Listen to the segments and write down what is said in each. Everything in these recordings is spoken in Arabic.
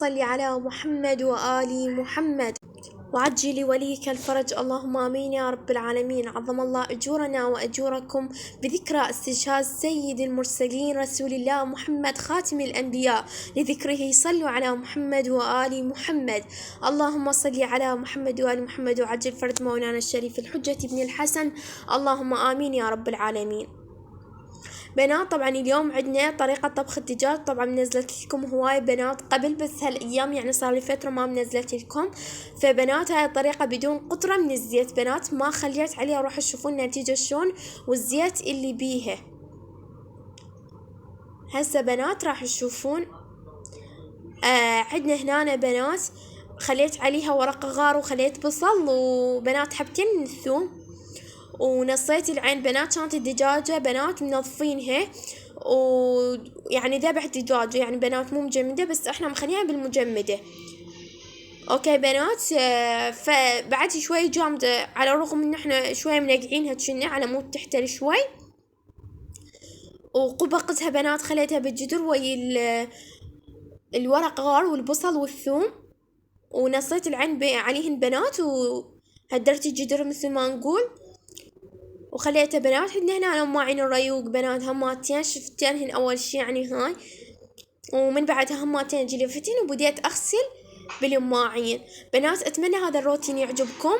صل على محمد وآل محمد وعجل وليك الفرج. اللهم آمين يا رب العالمين. عظم الله أجورنا وأجوركم بذكرى استشهاد سيد المرسلين رسول الله محمد خاتم الأنبياء، لذكره صلوا على محمد وآل محمد. اللهم صل على محمد وآل محمد وعجل فرج مولانا الشريف الحجة بن الحسن. اللهم آمين يا رب العالمين. بنات طبعا اليوم عندنا طريقة طبخ الدجاج. طبعا منزلت لكم هواي بنات قبل، بس هالايام يعني صار لي فترة ما منزلت لكم. فبنات هاي الطريقة بدون قطرة من الزيت بنات، ما خليت عليها، راح تشوفون النتيجة شلون والزيت اللي بيها. هسه بنات راح تشوفون عندنا هنا بنات خليت عليها ورق غار وخليت بصل وبنات حبتين من الثوم، ونصيت العين بنات. كانت الدجاجة بنات منظفينها ويعني ذبحت دجاجة يعني بنات مو مجمدة، بس احنا مخليها بالمجمدة. اوكي بنات. فبعد شوي جامدة على الرغم ان احنا شوي منقعينها كنا على مود تحتل شوي، وقبقتها بنات خليتها بالجدر ويا الورق غار والبصل والثوم، ونصيت العين عليهن بنات وهدرت الجدر مثل ما نقول، وخليته بنات. عندنا هنا ماعين الريوق بنات هماتين شفتينهن اول شي يعني هاي، ومن بعدها هماتين جلفتين وبديت اغسل بالماعين. بنات اتمنى هذا الروتين يعجبكم،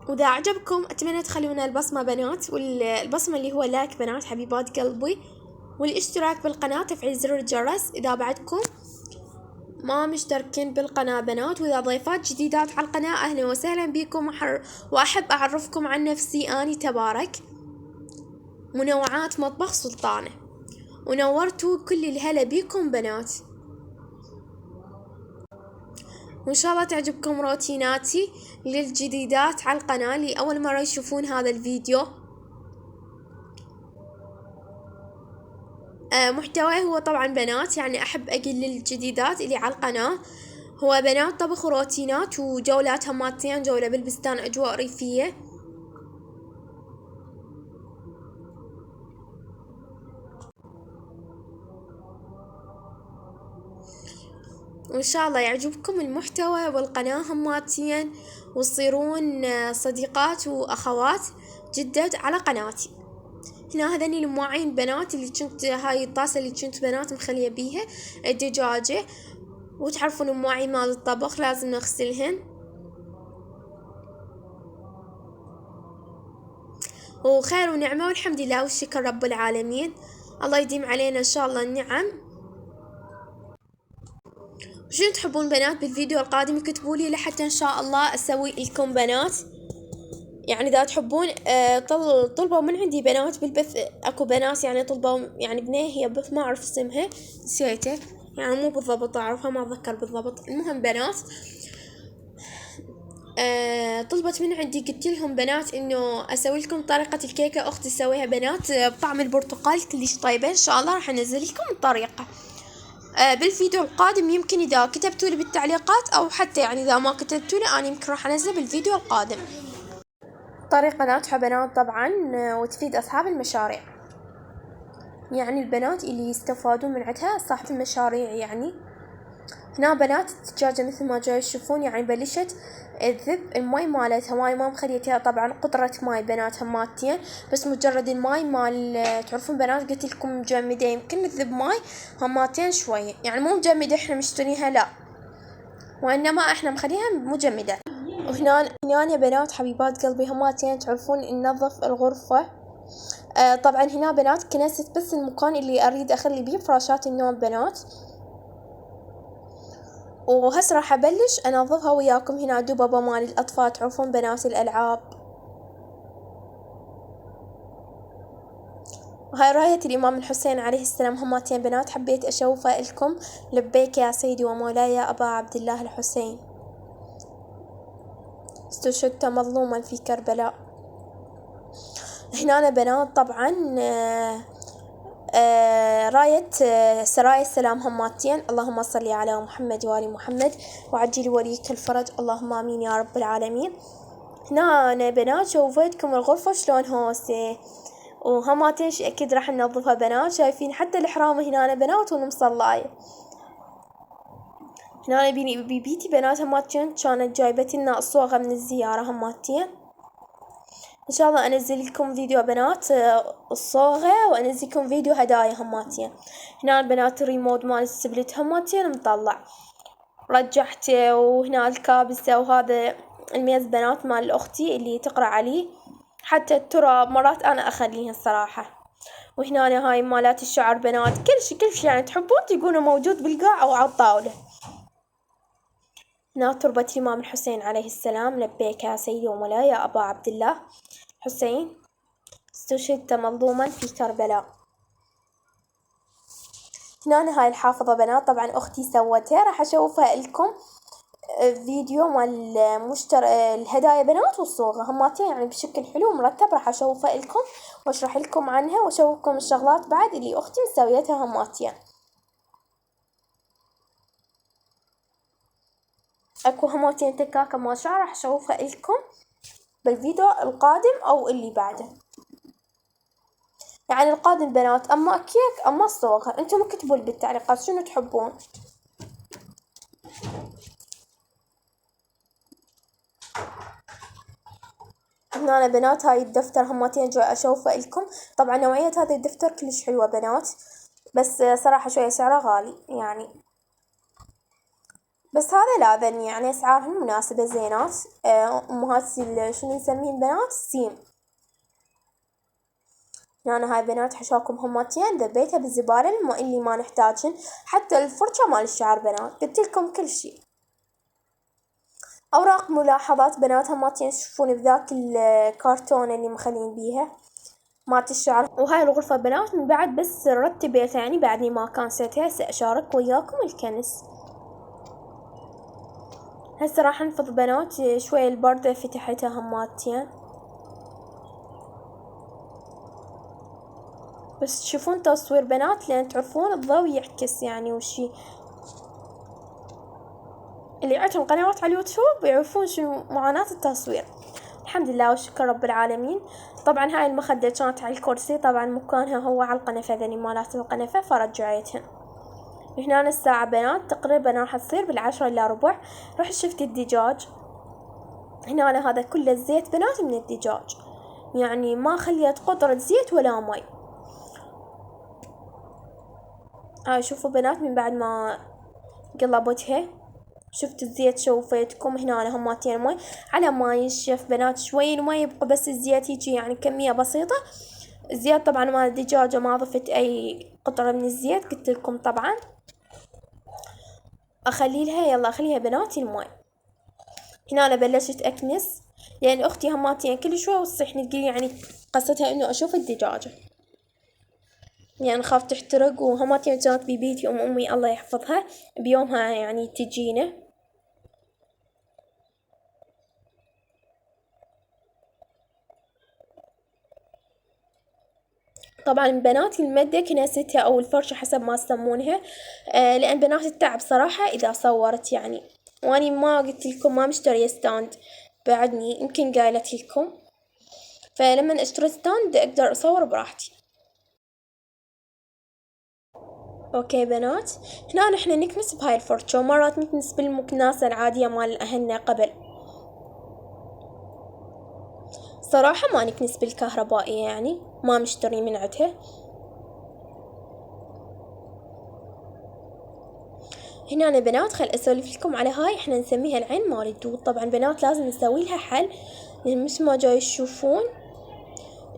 واذا عجبكم اتمنى تخلونا البصمة بنات، والبصمة اللي هو لايك بنات حبيبات قلبي، والاشتراك بالقناة، تفعيل زر الجرس اذا بعدكم ما مشتركين بالقناة بنات. واذا ضيفات جديدات على القناة اهلا وسهلا بكم. واحب اعرفكم عن نفسي، اني تبارك منوعات مطبخ سلطانة، ونورتوا كل الهلا بيكم بنات. وإن شاء الله تعجبكم روتيناتي للجديدات على القناة اللي أول مرة يشوفون هذا الفيديو. محتواه هو طبعا بنات يعني أحب أقول للجديدات اللي على القناة هو بنات طبخ وروتينات وجولات هماتين، جولة بالبستان أجواء ريفية. وإن شاء الله يعجبكم المحتوى والقناة هماتين، وتصيرون صديقات وأخوات جدد على قناتي. هنا هذني المواعين بنات اللي كنت، هاي الطاسة اللي كنت بنات مخلية بيها الدجاجة، وتعرفون المواعين مال الطبخ لازم نغسلهن. وخير ونعمة والحمد لله والشكر رب العالمين. الله يديم علينا إن شاء الله النعم. شنو تحبون بنات بالفيديو القادم اكتبوا لي لحتى إن شاء الله أسوي لكم بنات. يعني إذا تحبون طلبوا من عندي بنات بالبث، أكو بنات يعني طلبوا يعني بنية هي بث ما أعرف اسمها نسيته يعني مو بالضبط أعرفها ما أتذكر بالضبط. المهم بنات طلبت من عندي قلت لهم بنات إنه أسوي لكم طريقة الكيكة. أختي تسويها بنات بطعم البرتقال كلش طيبة. إن شاء الله راح أنزل لكم الطريقة بالفيديو القادم. يمكن إذا كتبتوا لي بالتعليقات أو حتى يعني إذا ما كتبتوا لي أنا يمكن راح أنزل بالفيديو القادم. طريقة ناجحة بنات طبعا وتفيد أصحاب المشاريع، يعني البنات اللي يستفادون من عندها صاحب المشاريع. يعني هنا بنات الدجاجة مثل ما جاي تشوفون يعني بلشت تذب الماي مالتها، ماي ما مخليتها طبعا قطرة ماي بنات هماتين، بس مجرد الماي مال تعرفون بنات قلت لكم مجمدة يمكن تذب ماي هماتين شوية، يعني مو مجمدة احنا مشتريها لا، وإنما احنا مخليها مجمدة. وهنا يا بنات حبيبات قلبي هماتين تعرفون ننظف الغرفة. طبعا هنا بنات كنست بس المكان اللي اريد اخلي بيه فراشات النوم بنات، وهسه راح ابلش انظفها وياكم. هنا دببة مال الاطفال تعرفون بنات الالعاب، وهاي راية الامام الحسين عليه السلام هماتين بنات حبيت اشوفها لكم. لبيك يا سيدي ومولاي ابا عبد الله الحسين، استشهدت مظلوما في كربلاء. هنا بنات طبعا راية سرايا السلام هماتين. اللهم صل على محمد وآل محمد وعجل وليك الفرج. اللهم آمين يا رب العالمين. هنا بنات شوفتكم الغرفة شلون هوسة، وهماتين أكيد راح ننظفها بنات. شايفين حتى الحرامة هنا بنات والمصلاية. هنا بيبيتي بنات هماتين كانت جايبتلنا الصوغة من الزيارة هماتين. ان شاء الله انزل لكم فيديو بنات الصوغة، وانزل لكم فيديو هدايا هماتين. هنا البنات الريموت مال السبلت هماتين مطلع، رجعته. وهنا الكابسة، وهذا الميز بنات مال اختي اللي تقرأ عليه. حتى التراب مرات انا اخليها الصراحة. وهنا هاي مالات الشعر بنات، كل شي يعني تحبون تلقونه موجود بالقاع او على الطاولة. هنا تربة الإمام الحسين عليه السلام. لبيك يا سيدي ومولاي يا أبا عبد الله حسين، استشهدت مظلوما في كربلاء. هنا هاي الحافظة بنات، طبعا أختي سوتها، راح أشوفها لكم فيديو مال الهدايا بنات والصوغة هماتين يعني بشكل حلو ومرتب. راح أشوفها لكم وأشرح لكم عنها وأشوفكم الشغلات بعد اللي أختي مسويتها هماتين. اكو هماتين تكاكة مال شعر راح اشوفها لكم بالفيديو القادم او اللي بعده، يعني القادم بنات، اما كيك اما الصوغة. انتم اكتبوا لي بالتعليقات شنو تحبون. هنا بنات هاي الدفتر هماتين جاي اشوفه لكم. طبعا نوعية هذا الدفتر كلش حلوة بنات، بس صراحة شوية سعره غالي يعني، بس هذا لاذن يعني اسعارهم مناسبة زينات. امهات شنو نسميهم بنات السيم. هنا هاي بنات حشاكم هماتين ذبيتها بالزبالة اللي ما نحتاجهن، حتى الفرشة مال الشعر بنات قلتلكم كل شي. اوراق ملاحظات بنات هماتين تشوفون بذاك الكرتون اللي مخلين بيها مالت الشعر. وهاي الغرفة بنات من بعد بس رتبيتها يعني بعدني ما كنستها، هسه اشارك وياكم الكنس. هسه راح انفض بنات شوية البردة فتحتها هماتين، بس تشوفون تصوير بنات لان تعرفون الضوء يعكس يعني وشي. اللي عندهم قنوات على اليوتيوب يعرفون شنو معاناة التصوير. الحمد لله والشكر رب العالمين. طبعا هاي المخدة كانت على الكرسي، طبعا مكانها هو على القنفة، ذني مالات القنفة فرجعيتهن. هنا الساعة بنات تقريبا راح تصير 10:45. رحت شفت الدجاج. هنا هذا كله الزيت بنات من الدجاج، يعني ما خليت قطرة زيت ولا مي. هاي شوفوا بنات من بعد ما قلبتها شفت الزيت شوفيتكم. هنا هماتين مي على ما ينشف بنات، شوي المي يبقى بس الزيت يجي يعني كمية بسيطة. الزيت طبعا مال الدجاجة ما ضفت اي قطرة من الزيت، قلت لكم طبعا اخلي لها، يلا اخليها بنات المي. هنا أنا بلشت اكنس لان اختي هماتين كل شوي وتصيحني تقول يعني قصتها انه اشوف الدجاجة، يعني خاف تحترق. وهماتين كانت ببيتي امي الله يحفظها بيومها يعني تجينا. طبعا بنات المدة كنستها او الفرشة حسب ما يسمونها. لان بنات التعب صراحة اذا صورت يعني، واني ما قلت لكم ما مشترية ستاند بعدني، يمكن قايلت لكم، فلما اشتري ستاند اقدر اصور براحتي. اوكي بنات، هنا نحن نكنس بهاي الفرشة، ومرات نكنس بالمكناسة العادية مال اهلنا قبل. صراحة ما نكنس بالكهربائية يعني ما مشتري من عدها. هنا أنا بنات خل أسولف لكم على هاي، إحنا نسميها العين مال الدود. طبعا بنات لازم نسوي لها حل، لأن مثل ما جاي تشوفون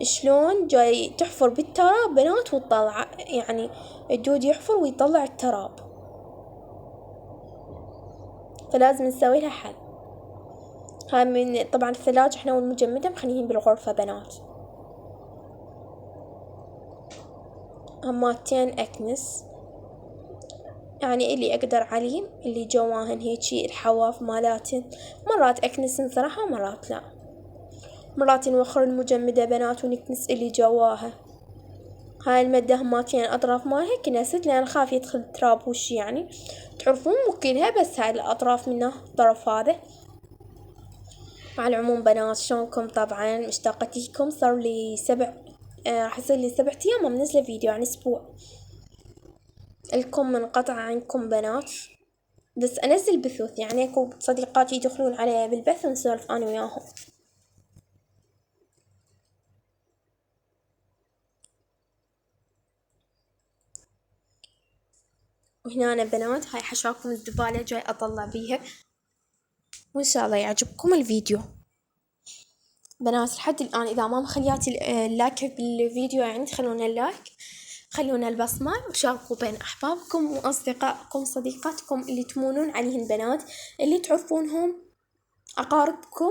شلون جاي تحفر بالتراب بنات وتطلع، يعني الدود يحفر ويطلع التراب، فلازم نسوي لها حل. هاي من طبعا الثلاجة إحنا والمجمدة مخليين بالغرفة بنات. هماتين أكنس يعني اللي اقدر عليه، اللي جواهن هيجي الحواف مالاتن. مرات اكنسن صراحة ومرات لا، مرات نوخر المجمدة بنات ونكنس اللي جواها. هاي المادة هماتين الاطراف مالها كنست لان خاف يدخل تراب وش يعني، تعرفون مو كلها بس هاي الاطراف منه الطرف هذا. على العموم بنات شلونكم؟ طبعا مشتاقة لكم، صار لي راح يصير لي 7 ايام ما منزلة فيديو، يعني اسبوع. الكم منقطع عنكم بنات. بس انزل بثوث، يعني اكو صديقاتي يدخلون علي بالبث ونسولف انا وياهم. وهنا أنا بنات هاي حشاكم الزبالة جاي اطلع بيها، وان شاء الله يعجبكم الفيديو. بنات لحد الان اذا ما مخلياتي اللايك بالفيديو يعني خلونا اللايك، خلونا البصمة، وشاركوا بين احبابكم واصدقائكم صديقاتكم اللي تمونون عليهن بنات، اللي تعرفونهم اقاربكم.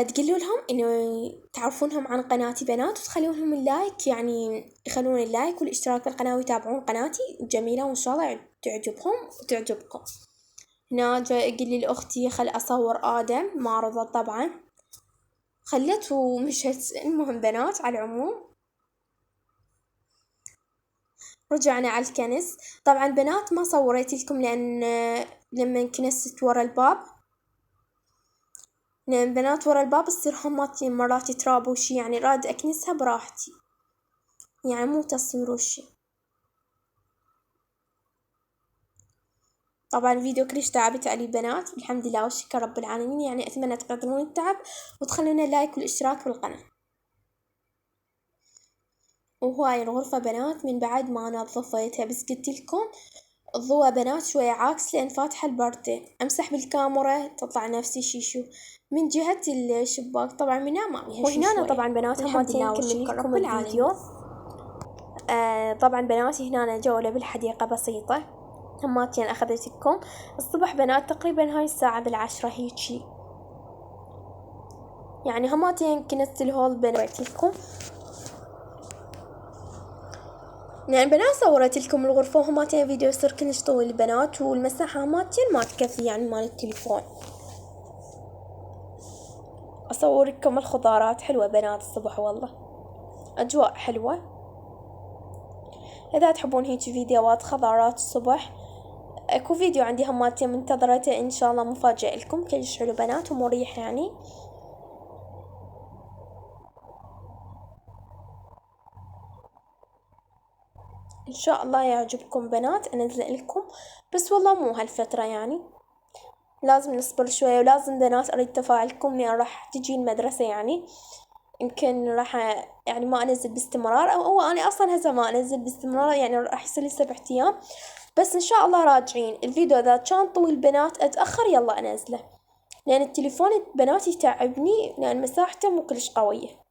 تقولوا لهم انه تعرفونهم عن قناتي بنات، وتخلون اللايك، يعني يخلون اللايك والاشتراك بالقناة ويتابعون قناتي جميلة، وان شاء الله تعجبهم وتعجبكم. هنا جاي اقول لي لاختي خل اصور ادم، ما رضت طبعا، خلت ومشت. المهم بنات على العموم رجعنا على الكنس. طبعا بنات ما صوريت لكم لان لما كنست ورا الباب، لان بنات ورا الباب تصير هماتي مرات تراب وشي، يعني راد اكنسها براحتي، يعني مو تصوير وشي. طبعا الفيديو كلش تعبت عليه بنات، والحمد لله والشكر رب العالمين، يعني اتمنى تقدرون التعب وتخلونا لايك والاشتراك بالقناة. وهاي الغرفة بنات من بعد ما نظفتها، بس قلت لكم الضوء بنات شوية عاكس لأن فاتحة البردة، أمسح بالكاميرا تطلع نفسي شيشو من جهة الشباك، طبعا من أمامها. وهنا طبعا بنات هماتين نكمل لكم الفيديو. طبعا بناتي هنا جولة بالحديقة بسيطة، هماتين أخذت لكم الصبح بنات تقريبا هاي الساعة بالعشرة هيجي، يعني هماتين كنت الهول بنات لكم. يعني بنات صورت لكم الغرفة وهماتين فيديو يصير كلش طويل بنات، والمساحة هماتين ما تكفي يعني مال التليفون. أصور لكم الخضارات حلوة بنات الصبح، والله أجواء حلوة. إذا تحبون هيك فيديوهات خضارات الصبح، اكو فيديو عندي هماتين منتظرته ان شاء الله مفاجأة لكم كلش حلو بنات ومريح يعني. ان شاء الله يعجبكم بنات انزل لكم، بس والله مو هالفترة يعني، لازم نصبر شوية، ولازم بنات اريد تفاعلكم لان راح تجي المدرسة، يعني يمكن راح يعني ما انزل باستمرار، او انا اصلا هسه ما انزل باستمرار، يعني راح يصير لي 7 ايام، بس ان شاء الله راجعين. الفيديو اذا كان طويل بنات اتأخر يلا انزله، لان التليفون بنات يتعبني لان مساحته مو كلش قوية.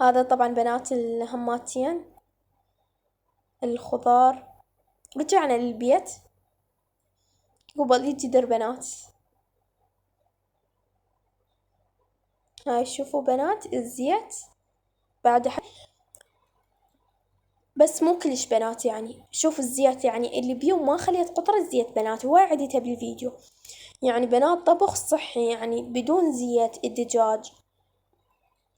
هذا طبعا بنات الهماتين الخضار. رجعنا للبيت قبل يجي بنات. هاي شوفوا بنات الزيت بعد بس مو كلش بنات، يعني شوف الزيت يعني اللي بيوم ما خليت قطرة زيت بنات، هواي عديتها بالفيديو. يعني بنات طبخ صحي يعني بدون زيت الدجاج،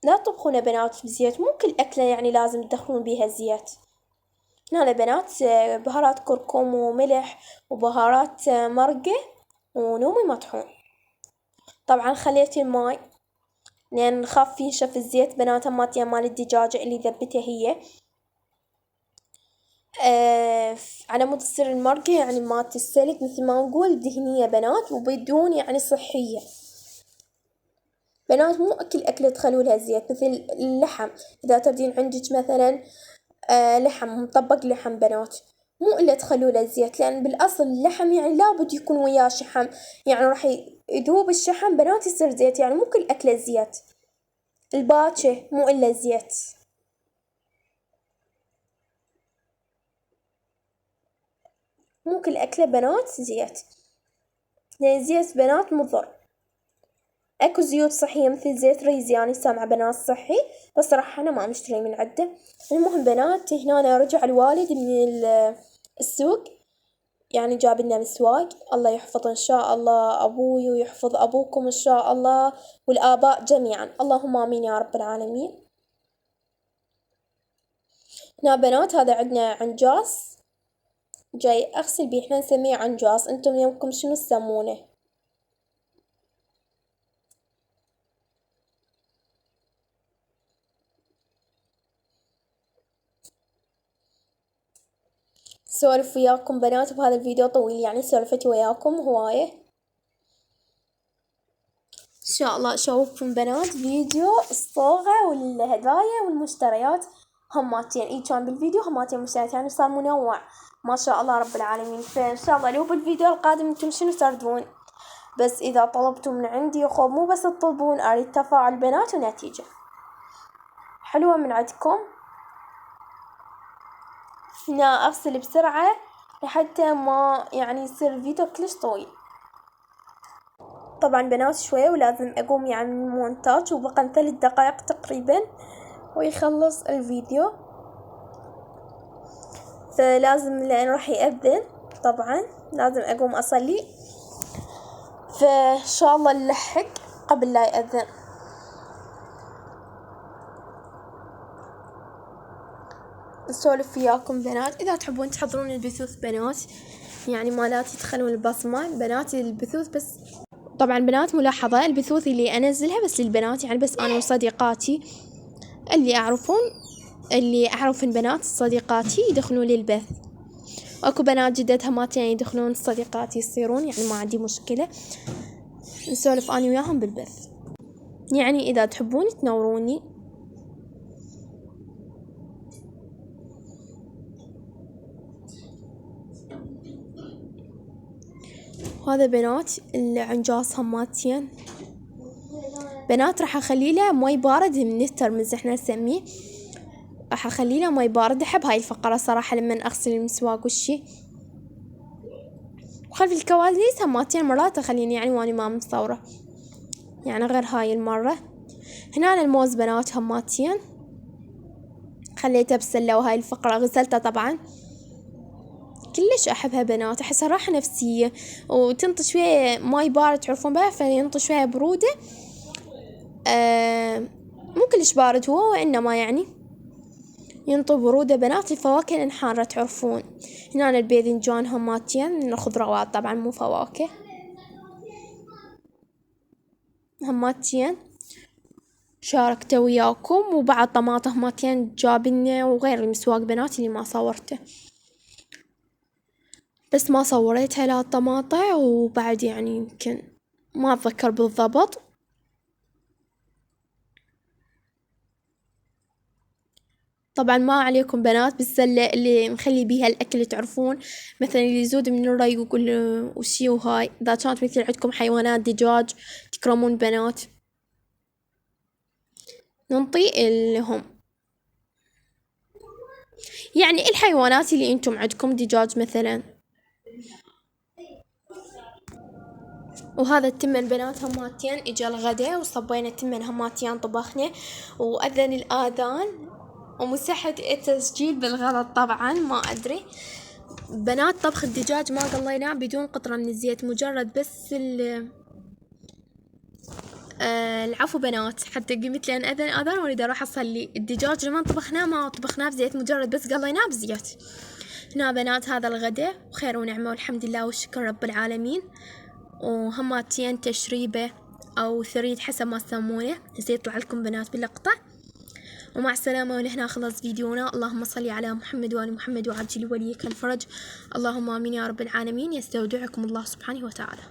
لا تطبخون بنات بزيت، مو كل أكلة يعني لازم تدخلون بيها زيت. هنا بنات بهارات كركم وملح وبهارات مرقة ونومي مطحون. طبعا خليت الماي لأن نخاف ينشف الزيت بنات، ماتيا مال الدجاجة اللي ذبتها هي. على مود تصير المرقة يعني مالت السلق مثل ما نقول دهنية بنات، وبدون يعني صحية. بنات مو كل أكلة تخلوا لها زيت، مثل اللحم إذا تردين عندك مثلا لحم مطبق لحم بنات، مو إلا تخلوا له زيت، لأن بالأصل اللحم يعني لابد يكون وياه شحم، يعني راح يذوب الشحم بنات يصير زيت، يعني مو كل أكلة زيت. الباكة مو إلا زيت، مو كل أكلة بنات زيت، لأن زيت بنات مضر. اكو زيوت صحية مثل زيت ريزياني سامعة بنات صحي، بس صراحة انا ما مشتري من عنده. المهم بنات هنا رجع الوالد من السوق، يعني جاب لنا مسواق، الله يحفظ ان شاء الله ابوي ويحفظ ابوكم ان شاء الله والاباء جميعا، اللهم امين يا رب العالمين. هنا بنات هذا عندنا عنجاص جاي اغسل بيه، احنا نسميه عنجاص، انتم يومكم شنو تسمونه؟ سولف وياكم بنات بهذا الفيديو طويل، يعني سولفت وياكم هواية. ان شاء الله اشوفكم بنات فيديو الصوغة والهدايا والمشتريات هماتين. اي كان بالفيديو هماتين مشتريات، يعني صار منوع ما شاء الله رب العالمين. فان شاء الله لو بالفيديو القادم انتم شنو تردون، بس اذا طلبتوا من عندي خب مو بس تطلبون، اريد تفاعل بنات ونتيجة حلوة من عندكم. هنا افصل بسرعة لحتى ما يعني يصير الفيديو كلش طويل. طبعا بنات شوية ولازم اقوم يعني من المونتاج، وبقى 3 دقائق تقريبا ويخلص الفيديو، فلازم لان راح يأذن طبعا لازم اقوم اصلي، فان شاء الله نلحق قبل لا يأذن. نسولف وياكم بنات. اذا تحبون تحضرون البثوث بنات، يعني مالاتي تخلون البصمة بنات البثوث، بس طبعا بنات ملاحظة البثوث اللي انزلها بس للبنات، يعني بس انا وصديقاتي اللي اعرفن بنات صديقاتي يدخلون لي البث. اكو بنات جدتها ماتين يدخلون صديقاتي يصيرون، يعني ما عندي مشكلة نسولف انا وياهم بالبث، يعني اذا تحبون تنوروني. هذا بنات العنجاص هماتين بنات، راح اخلي له ماي بارد من الترمز احنا نسميه، راح اخلي له ماي بارد. احب هاي الفقرة صراحة لما اغسل المسواق والشي. وخلف الكواليس هماتين مرات اخليني يعني واني ما مصورة، يعني غير هاي المرة. هنا الموز بنات هماتين خليته بسلة، وهاي الفقرة غسلتها طبعا. كلش احبها بنات، احسها راحة نفسية وتنطي شوية ماي بارد تعرفون بها، فينطي شوية برودة. مو كلش بارد هو، وانما يعني ينطي برودة بنات. الفواكه الحارة تعرفون. هنا الباذنجان هماتين من الخضروات طبعا مو فواكه هماتين شاركته وياكم. وبعد طماطم هماتين جابنه، وغير المسواق بنات اللي ما صورته، بس ما صوريتها لا الطماطة، وبعد يعني يمكن ما اتذكر بالضبط. طبعا ما عليكم بنات بالسلة اللي نخلي بيها الاكل تعرفون، مثلا اللي يزود من الري وكل وشي. وهاي اذا كانت مثل عندكم حيوانات دجاج تكرمون بنات ننطي لهم، يعني الحيوانات اللي انتم عندكم دجاج مثلا. وهذا التمن بنات هماتين اجا الغدا، وصبينا التمن هماتين طبخنا، واذن الاذان ومسحت التسجيل بالغلط طبعا ما ادري. بنات طبخ الدجاج ما قليناه بدون قطرة من الزيت، مجرد بس العفو بنات، حتى قمت لان اذان واريد اروح اصلي. الدجاج لما طبخناه ما طبخناه بزيت، مجرد بس قليناه بزيت. هنا بنات هذا الغداء وخير ونعمة والحمد لله والشكر رب العالمين. وهماتين تشريبة او ثريد حسب ما تسمونه، هسه يطلع لكم بنات باللقطة. ومع السلامة، ونحن خلص فيديونا. اللهم صل على محمد وآل محمد وعجل وليك الفرج. اللهم آمين يا رب العالمين. يستودعكم الله سبحانه وتعالى.